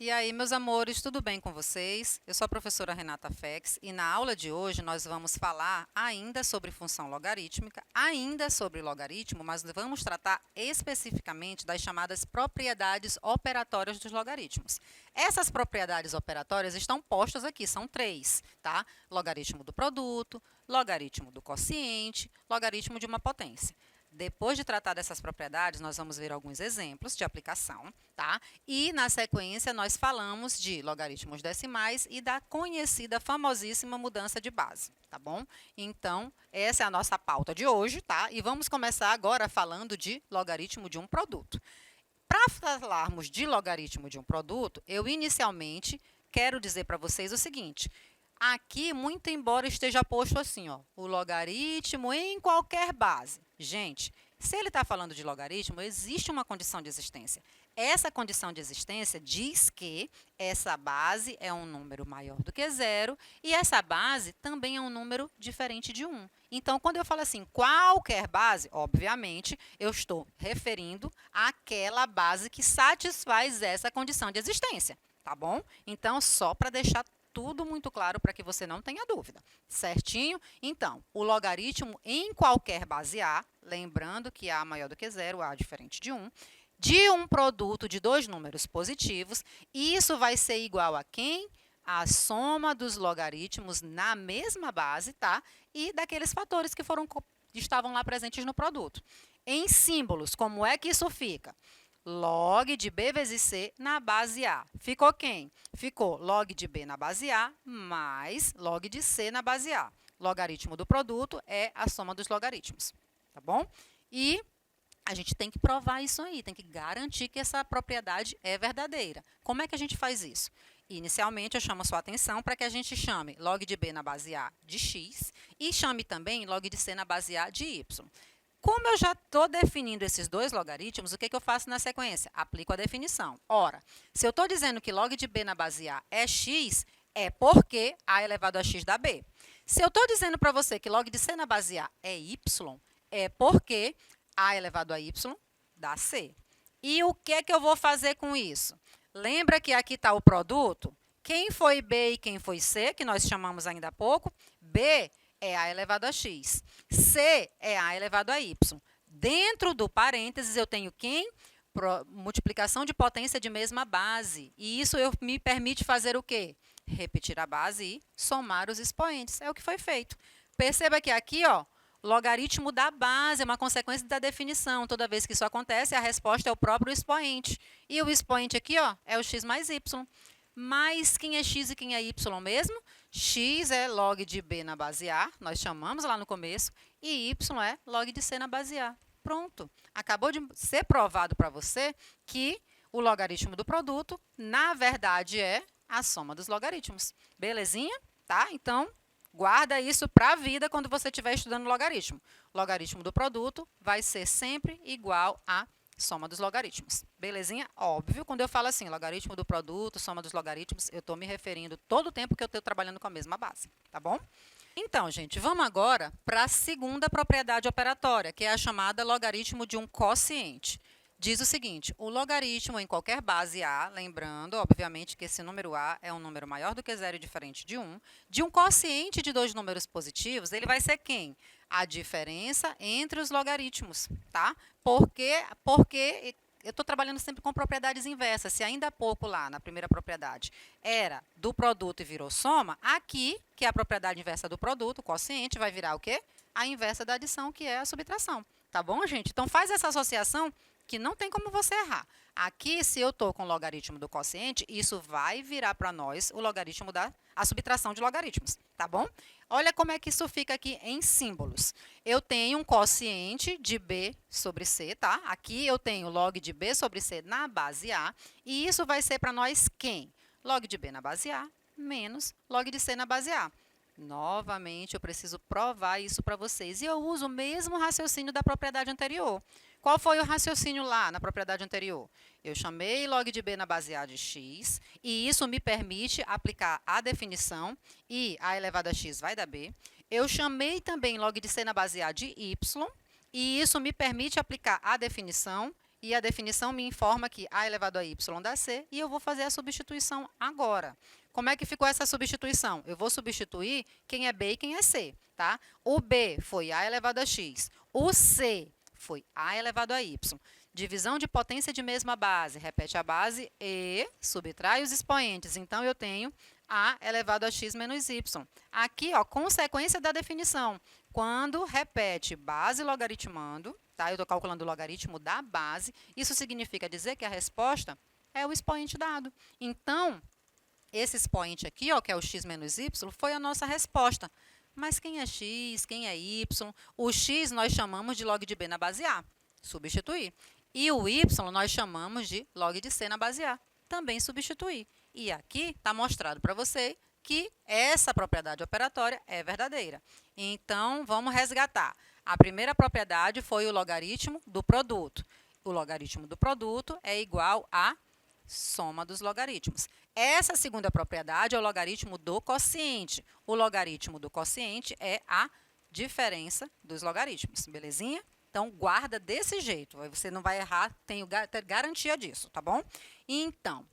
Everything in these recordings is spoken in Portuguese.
E aí, meus amores, tudo bem com vocês? Eu sou a professora Renata Fex e na aula de hoje nós vamos falar ainda sobre função logarítmica, ainda sobre logaritmo, mas vamos tratar especificamente das chamadas propriedades operatórias dos logaritmos. Essas propriedades operatórias estão postas aqui, são 3, tá? Logaritmo do produto, logaritmo do quociente, logaritmo de uma potência. Depois de tratar dessas propriedades, nós vamos ver alguns exemplos de aplicação, tá? E, na sequência, nós falamos de logaritmos decimais e da conhecida, famosíssima mudança de base, tá bom? Então, essa é a nossa pauta de hoje, tá? E vamos começar agora falando de logaritmo de um produto. Para falarmos de logaritmo de um produto, eu inicialmente quero dizer para vocês o seguinte: aqui, muito embora esteja posto assim, ó, o logaritmo em qualquer base. Gente, se ele está falando de logaritmo, existe uma condição de existência. Essa condição de existência diz que essa base é um número maior do que zero e essa base também é um número diferente de 1. Então, quando eu falo assim, qualquer base, obviamente, eu estou referindo àquela base que satisfaz essa condição de existência, tá bom? Então, só para deixar tudo muito claro para que você não tenha dúvida, certinho? Então, o logaritmo em qualquer base A, lembrando que A maior do que zero, A diferente de 1, de um produto de dois números positivos, isso vai ser igual a quem? A soma dos logaritmos na mesma base, tá? E daqueles fatores que estavam lá presentes no produto. Em símbolos, como é que isso fica? Log de B vezes C na base A. Ficou quem? Ficou log de B na base A mais log de C na base A. Logaritmo do produto é a soma dos logaritmos, tá bom? E a gente tem que provar isso aí, tem que garantir que essa propriedade é verdadeira. Como é que a gente faz isso? Inicialmente, eu chamo a sua atenção para que a gente chame log de B na base A de x e chame também log de C na base A de y. Como eu já estou definindo esses dois logaritmos, o que eu faço na sequência? Aplico a definição. Ora, se eu estou dizendo que log de B na base A é x, é porque A elevado a x dá B. Se eu estou dizendo para você que log de C na base A é y, é porque A elevado a y dá C. E o que eu vou fazer com isso? Lembra que aqui está o produto? Quem foi B e quem foi C, que nós chamamos ainda há pouco? B é A elevado a x. C é A elevado a y. Dentro do parênteses, eu tenho quem? Multiplicação de potência de mesma base. E isso me permite fazer o quê? Repetir a base e somar os expoentes. É o que foi feito. Perceba que aqui, ó, logaritmo da base é uma consequência da definição. Toda vez que isso acontece, a resposta é o próprio expoente. E o expoente aqui, ó, é o x mais y. Mas quem é x e quem é y mesmo? X é log de B na base A, nós chamamos lá no começo, e y é log de C na base A. Pronto. Acabou de ser provado para você que o logaritmo do produto, na verdade, é a soma dos logaritmos. Belezinha? Tá? Então, guarda isso para a vida quando você estiver estudando logaritmo. Logaritmo do produto vai ser sempre igual a soma dos logaritmos. Belezinha? Óbvio, quando eu falo assim, logaritmo do produto, soma dos logaritmos, eu estou me referindo todo o tempo que eu estou trabalhando com a mesma base, tá bom? Então, gente, vamos agora para a segunda propriedade operatória, que é a chamada logaritmo de um quociente. Diz o seguinte, o logaritmo em qualquer base A, lembrando, obviamente, que esse número A é um número maior do que zero e diferente de um quociente de dois números positivos, ele vai ser quem? A diferença entre os logaritmos, tá? Porque eu estou trabalhando sempre com propriedades inversas. Se ainda há pouco lá, na primeira propriedade, era do produto e virou soma, aqui, que é a propriedade inversa do produto, o quociente, vai virar o quê? A inversa da adição, que é a subtração. Tá bom, gente? Então, faz essa associação que não tem como você errar. Aqui, se eu estou com o logaritmo do quociente, isso vai virar para nós o logaritmo a subtração de logaritmos, tá bom? Olha como é que isso fica aqui em símbolos. Eu tenho um quociente de B sobre C, tá? Aqui eu tenho log de B sobre C na base A, e isso vai ser para nós quem? Log de B na base A menos log de C na base A. Novamente, eu preciso provar isso para vocês. E eu uso o mesmo raciocínio da propriedade anterior. Qual foi o raciocínio lá na propriedade anterior? Eu chamei log de b na base a de x, e isso me permite aplicar a definição, e a elevado a x vai dar b. Eu chamei também log de c na base a de y, e isso me permite aplicar a definição, e a definição me informa que a elevado a y dá c, e eu vou fazer a substituição agora. Como é que ficou essa substituição? Eu vou substituir quem é b e quem é c, tá? O b foi a elevado a x, o c foi a elevado a y. Divisão de potência de mesma base, repete a base e subtrai os expoentes. Então, eu tenho a elevado a x menos y. Aqui, ó, consequência da definição. Quando repete base logaritmando, tá? Eu estou calculando o logaritmo da base, isso significa dizer que a resposta é o expoente dado. Então, esse expoente aqui, ó, que é o x menos y, foi a nossa resposta. Mas quem é x, quem é y? O x nós chamamos de log de b na base a, substituir. E o y nós chamamos de log de c na base a, também substituir. E aqui está mostrado para você que essa propriedade operatória é verdadeira. Então, vamos resgatar. A primeira propriedade foi o logaritmo do produto. O logaritmo do produto é igual a soma dos logaritmos. Essa segunda propriedade é o logaritmo do quociente. O logaritmo do quociente é a diferença dos logaritmos, belezinha? Então, guarda desse jeito, você não vai errar, tenho garantia disso, tá bom? Então,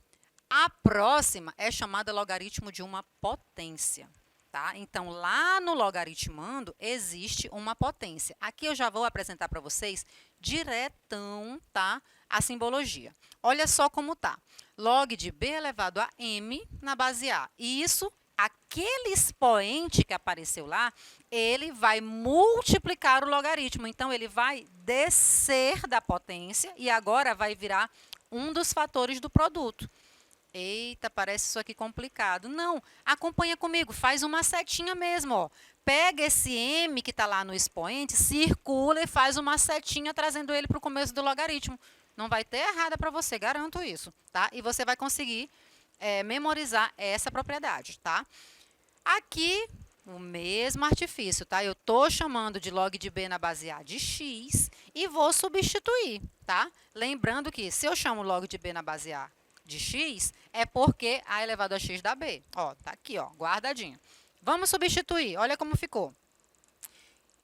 a próxima é chamada logaritmo de uma potência, tá? Então, lá no logaritmando, existe uma potência. Aqui eu já vou apresentar para vocês diretão, tá? A simbologia. Olha só como tá. Log de b elevado a m na base a. E isso, aquele expoente que apareceu lá, ele vai multiplicar o logaritmo. Então, ele vai descer da potência e agora vai virar um dos fatores do produto. Eita, parece isso aqui complicado. Não, acompanha comigo, faz uma setinha mesmo, ó. Pega esse m que está lá no expoente, circula e faz uma setinha trazendo ele para o começo do logaritmo. Não vai ter errada para você, garanto isso, tá? E você vai conseguir memorizar essa propriedade, tá? Aqui, o mesmo artifício, tá? Eu estou chamando de log de b na base a de x e vou substituir, tá? Lembrando que se eu chamo log de b na base a de x, é porque a elevado a x dá b. Ó, tá aqui, ó, guardadinho. Vamos substituir, olha como ficou.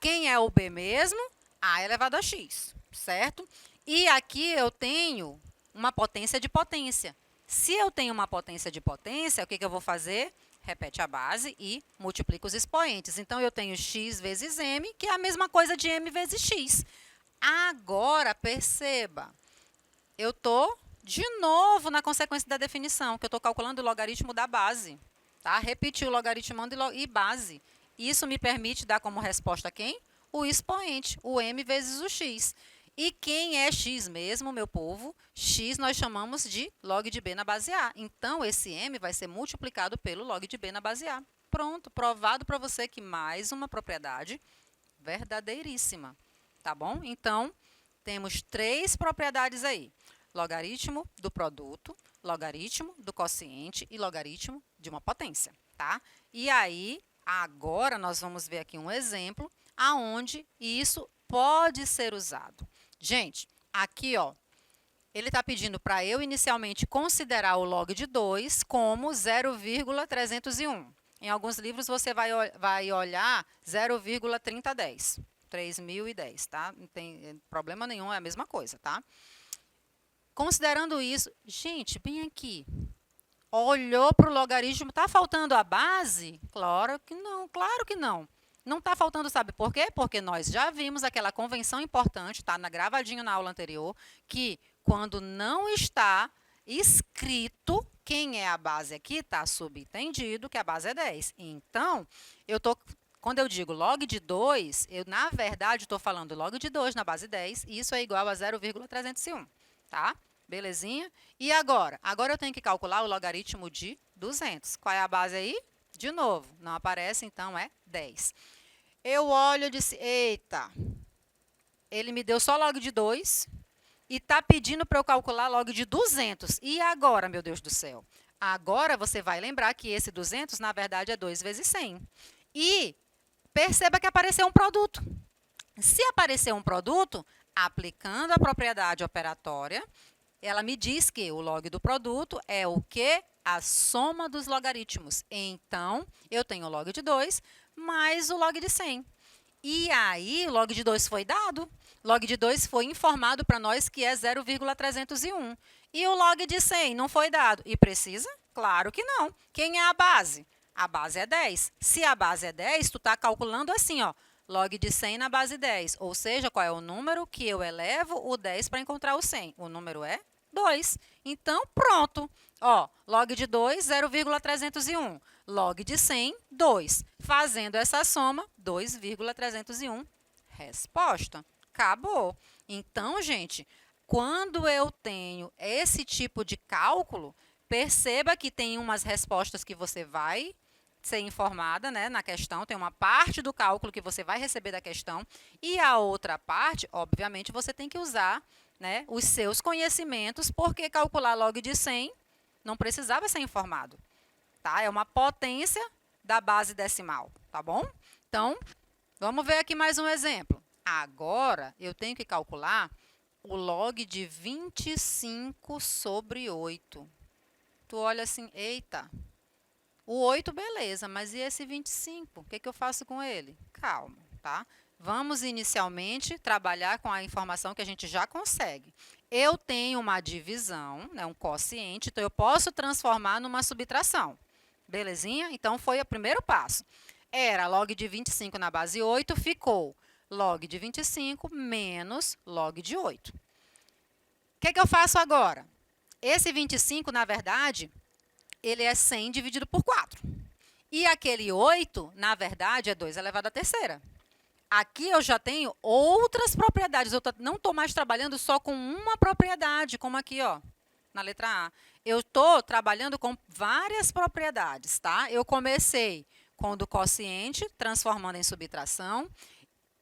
Quem é o b mesmo? A elevado a x, certo? E aqui eu tenho uma potência de potência. Se eu tenho uma potência de potência, o que eu vou fazer? Repete a base e multiplica os expoentes. Então, eu tenho x vezes m, que é a mesma coisa de m vezes x. Agora, perceba, eu estou de novo na consequência da definição, que eu estou calculando o logaritmo da base. Tá? Repetir o logaritmando e base. Isso me permite dar como resposta quem? O expoente, o m vezes o x. E quem é x mesmo, meu povo? X nós chamamos de log de b na base a. Então, esse m vai ser multiplicado pelo log de b na base a. Pronto, provado para você que mais uma propriedade verdadeiríssima. Tá bom? Então, temos 3 propriedades aí. Logaritmo do produto, logaritmo do quociente e logaritmo de uma potência, tá? E aí, agora nós vamos ver aqui um exemplo aonde isso pode ser usado. Gente, aqui, ó, ele está pedindo para eu inicialmente considerar o log de 2 como 0,301. Em alguns livros você vai olhar 0,3010, 3010, tá? Não tem problema nenhum, é a mesma coisa, tá? Considerando isso, gente, bem aqui, olhou para o logaritmo, está faltando a base? Claro que não, claro que não. Não está faltando, sabe por quê? Porque nós já vimos aquela convenção importante, tá? Na gravadinho na aula anterior, que quando não está escrito quem é a base aqui, está subentendido que a base é 10. Então, quando eu digo log de 2, eu, na verdade, estou falando log de 2 na base 10, e isso é igual a 0,301, tá? Belezinha? E agora? Agora eu tenho que calcular o logaritmo de 200. Qual é a base aí? De novo, não aparece, então é 10. Eu olho e disse, eita, ele me deu só log de 2 e está pedindo para eu calcular log de 200. E agora, meu Deus do céu? Agora você vai lembrar que esse 200, na verdade, é 2 vezes 100. E perceba que apareceu um produto. Se aparecer um produto, aplicando a propriedade operatória, ela me diz que o log do produto é o quê? A soma dos logaritmos. Então, eu tenho o log de 2 mais o log de 100. E aí, o log de 2 foi dado. Log de 2 foi informado para nós que é 0,301. E o log de 100 não foi dado. E precisa? Claro que não. Quem é a base? A base é 10. Se a base é 10, tu está calculando assim, ó, log de 100 na base 10. Ou seja, qual é o número que eu elevo o 10 para encontrar o 100? O número é 2. Então, pronto. Ó, log de 2, 0,301. Log de 100, 2. Fazendo essa soma, 2,301. Resposta. Acabou. Então, gente, quando eu tenho esse tipo de cálculo, perceba que tem umas respostas que você vai ser informada, né, na questão, tem uma parte do cálculo que você vai receber da questão e a outra parte, obviamente, você tem que usar, né, os seus conhecimentos, porque calcular log de 100 não precisava ser informado, tá? É uma potência da base decimal, tá bom? Então, vamos ver aqui mais um exemplo. Agora, eu tenho que calcular o log de 25 sobre 8. Tu olha assim, eita, o 8, beleza, mas e esse 25? O que eu faço com ele? Calma, tá? Vamos inicialmente trabalhar com a informação que a gente já consegue. Eu tenho uma divisão, né, um quociente, então eu posso transformar numa subtração. Belezinha? Então, foi o primeiro passo. Era log de 25 na base 8, ficou log de 25 menos log de 8. O que eu faço agora? Esse 25, na verdade, ele é 100 dividido por 4. E aquele 8, na verdade, é 2 elevado à terceira. Aqui eu já tenho outras propriedades. Eu não estou mais trabalhando só com uma propriedade, como aqui, ó, na letra A. Eu estou trabalhando com várias propriedades, tá? Eu comecei com o do quociente, transformando em subtração.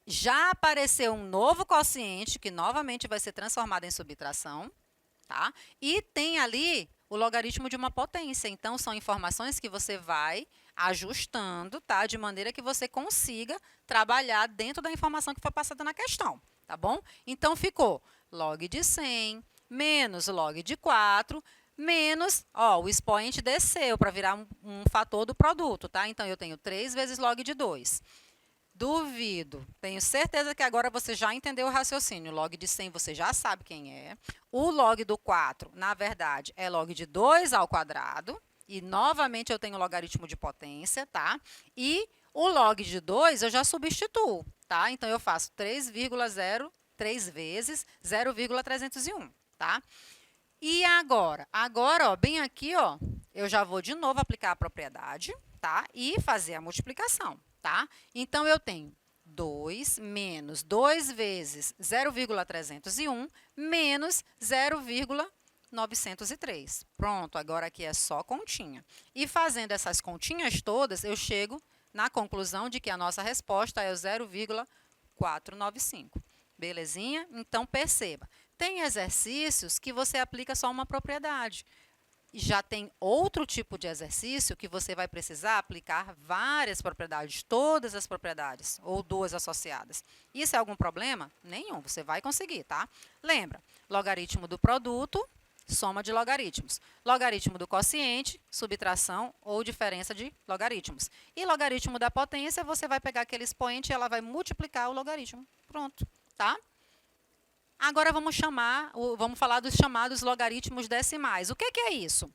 Já apareceu um novo quociente, que novamente vai ser transformado em subtração, tá? E tem ali o logaritmo de uma potência. Então, são informações que você vai ajustando, tá? De maneira que você consiga trabalhar dentro da informação que foi passada na questão, tá bom? Então, ficou log de 100 menos log de 4 menos, ó, o expoente desceu para virar um fator do produto, tá? Então, eu tenho 3 vezes log de 2. Duvido. Tenho certeza que agora você já entendeu o raciocínio. Log de 100 você já sabe quem é. O log do 4, na verdade, é log de 2 ao quadrado. E, novamente, eu tenho logaritmo de potência, tá? E o log de 2 eu já substituo, tá? Então, eu faço 3 vezes 0,301, tá? E agora? Agora, ó, bem aqui, ó, eu já vou de novo aplicar a propriedade, tá? E fazer a multiplicação, tá? Então, eu tenho 2 menos 2 vezes 0,301 menos 0,903. Pronto, agora aqui é só continha. E fazendo essas continhas todas, eu chego na conclusão de que a nossa resposta é o 0,495. Belezinha? Então, perceba. Tem exercícios que você aplica só uma propriedade. Já tem outro tipo de exercício que você vai precisar aplicar várias propriedades, todas as propriedades, ou duas associadas. Isso é algum problema? Nenhum, você vai conseguir, tá? Lembra, logaritmo do produto, soma de logaritmos. Logaritmo do quociente, subtração ou diferença de logaritmos. E logaritmo da potência, você vai pegar aquele expoente e ela vai multiplicar o logaritmo. Pronto, tá? Agora vamos falar dos chamados logaritmos decimais. O que é isso?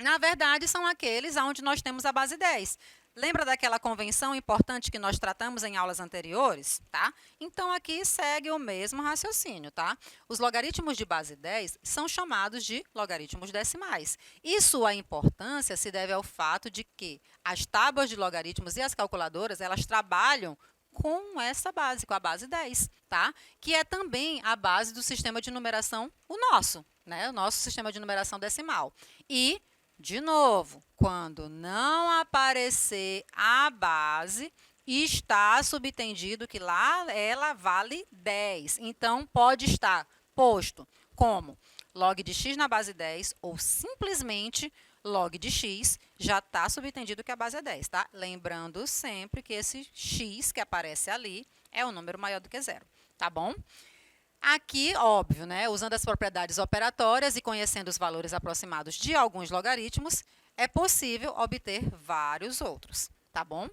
Na verdade, são aqueles onde nós temos a base 10. Lembra daquela convenção importante que nós tratamos em aulas anteriores? Tá? Então, aqui segue o mesmo raciocínio. Tá? Os logaritmos de base 10 são chamados de logaritmos decimais. E sua importância se deve ao fato de que as tábuas de logaritmos e as calculadoras, elas trabalham com essa base, com a base 10, tá? Que é também a base do sistema de numeração, o nosso, né? O nosso sistema de numeração decimal. E, de novo, quando não aparecer a base, está subentendido que lá ela vale 10. Então, pode estar posto como log de x na base 10 ou simplesmente log de x já está subentendido que a base é 10, tá? Lembrando sempre que esse x que aparece ali é um número maior do que zero, tá bom? Aqui, óbvio, né, usando as propriedades operatórias e conhecendo os valores aproximados de alguns logaritmos, é possível obter vários outros, tá bom?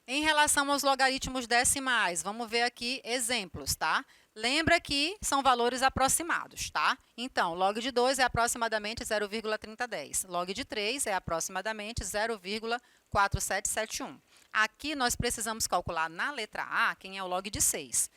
Em relação aos logaritmos decimais, vamos ver aqui exemplos, tá? Lembra que são valores aproximados, tá? Então, log de 2 é aproximadamente 0,3010. Log de 3 é aproximadamente 0,4771. Aqui nós precisamos calcular na letra A quem é o log de 6.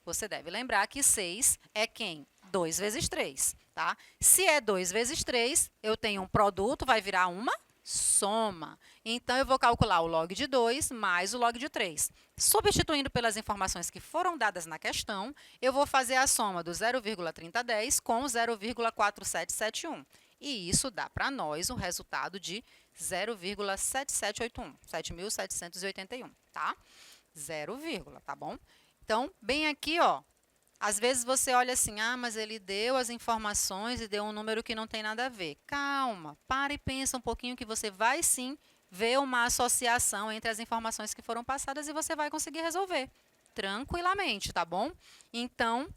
Você deve lembrar que 6 é quem? 2 vezes 3, tá? Se é 2 vezes 3, eu tenho um produto, vai virar uma soma. Então, eu vou calcular o log de 2 mais o log de 3. Substituindo pelas informações que foram dadas na questão, eu vou fazer a soma do 0,3010 com 0,4771. E isso dá para nós um resultado de 0,7781, 7.781, tá? 0, tá bom? Então, bem aqui, ó, às vezes você olha assim, mas ele deu as informações e deu um número que não tem nada a ver. Calma, para e pensa um pouquinho que você vai sim ver uma associação entre as informações que foram passadas e você vai conseguir resolver tranquilamente, tá bom? Então,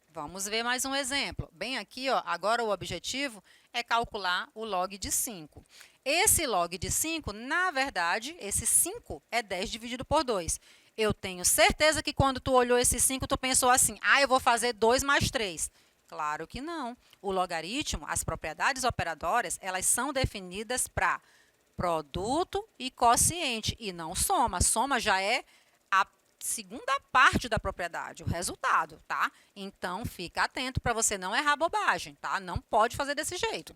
vamos ver mais um exemplo. Bem aqui, ó, agora o objetivo é calcular o log de 5. Esse log de 5, na verdade, esse 5 é 10 dividido por 2. Eu tenho certeza que quando tu olhou esse 5, tu pensou assim, eu vou fazer 2 mais 3. Claro que não. O logaritmo, as propriedades operatórias, elas são definidas para produto e quociente, e não soma. Soma já é a segunda parte da propriedade, o resultado, tá? Então, fica atento para você não errar bobagem, tá? Não pode fazer desse jeito.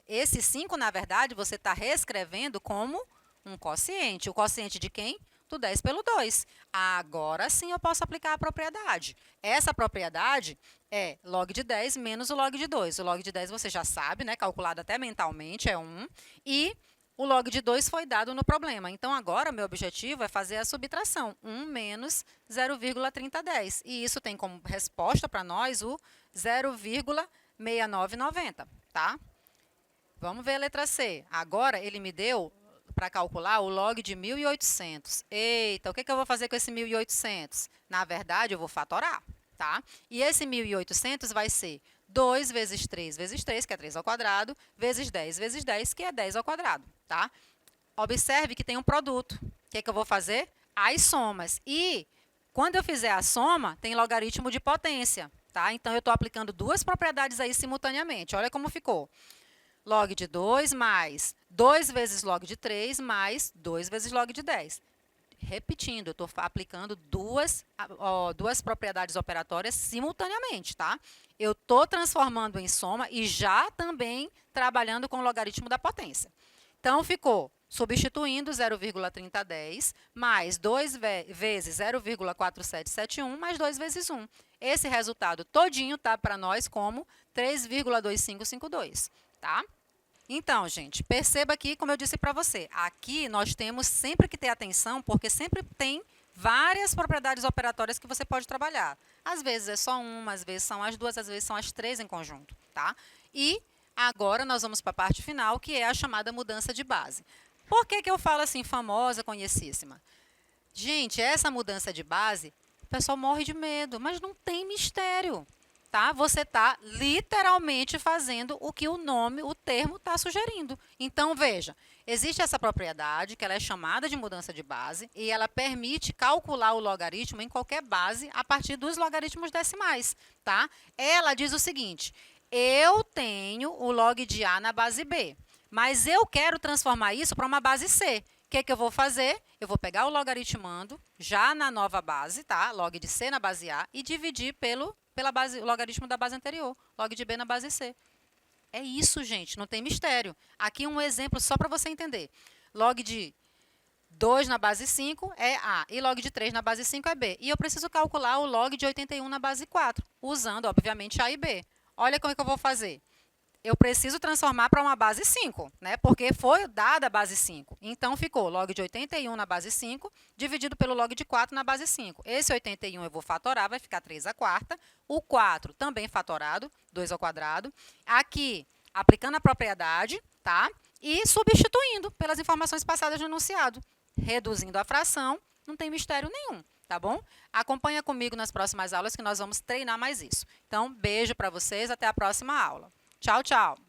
Esse 5, na verdade, você está reescrevendo como um quociente. O quociente de quem? Do 10 pelo 2. Agora sim eu posso aplicar a propriedade. Essa propriedade é log de 10 menos o log de 2. O log de 10 você já sabe, né? Calculado até mentalmente, é 1. E o log de 2 foi dado no problema. Então, agora, meu objetivo é fazer a subtração. 1 menos 0,3010. E isso tem como resposta para nós o 0,6990, tá? Vamos ver a letra C. Agora, ele me deu para calcular o log de 1.800. Eita, o que eu vou fazer com esse 1.800? Na verdade, eu vou fatorar, tá? E esse 1.800 vai ser 2 vezes 3 vezes 3, que é 3 ao quadrado, vezes 10 vezes 10, que é 10 ao quadrado, tá? Observe que tem um produto. O que eu vou fazer? As somas. E, quando eu fizer a soma, tem logaritmo de potência, tá? Então, eu estou aplicando duas propriedades aí simultaneamente. Olha como ficou. Log de 2 mais 2 vezes log de 3 mais 2 vezes log de 10. Repetindo, eu estou aplicando duas propriedades operatórias simultaneamente, tá? Eu estou transformando em soma e já também trabalhando com o logaritmo da potência. Então, ficou substituindo 0,3010 mais 2 vezes 0,4771 mais 2 vezes 1. Esse resultado todinho está para nós como 3,2552, tá? Então, gente, perceba aqui, como eu disse para você, aqui nós temos sempre que ter atenção, porque sempre tem várias propriedades operatórias que você pode trabalhar. Às vezes é só uma, às vezes são as duas, às vezes são as três em conjunto, tá? E agora nós vamos para a parte final, que é a chamada mudança de base. Por que eu falo assim, famosa, conhecíssima? Gente, essa mudança de base, o pessoal morre de medo, mas não tem mistério. Tá? Você está literalmente fazendo o que o nome, o termo está sugerindo. Então, veja, existe essa propriedade que ela é chamada de mudança de base e ela permite calcular o logaritmo em qualquer base a partir dos logaritmos decimais. Tá? Ela diz o seguinte, eu tenho o log de A na base B, mas eu quero transformar isso para uma base C. O que eu vou fazer? Eu vou pegar o logaritmando já na nova base, tá? Log de C na base A e dividir pela base, o logaritmo da base anterior, log de B na base C. É isso, gente, não tem mistério. Aqui um exemplo só para você entender. Log de 2 na base 5 é A e log de 3 na base 5 é B. E eu preciso calcular o log de 81 na base 4, usando, obviamente, A e B. Olha como é que eu vou fazer. Eu preciso transformar para uma base 5, né? Porque foi dada a base 5. Então, ficou log de 81 na base 5, dividido pelo log de 4 na base 5. Esse 81 eu vou fatorar, vai ficar 3 à quarta. O 4 também fatorado, 2 ao quadrado. Aqui, aplicando a propriedade, tá? e substituindo pelas informações passadas no enunciado, reduzindo a fração, não tem mistério nenhum, tá bom? Acompanha comigo nas próximas aulas que nós vamos treinar mais isso. Então, beijo para vocês, até a próxima aula. Tchau, tchau!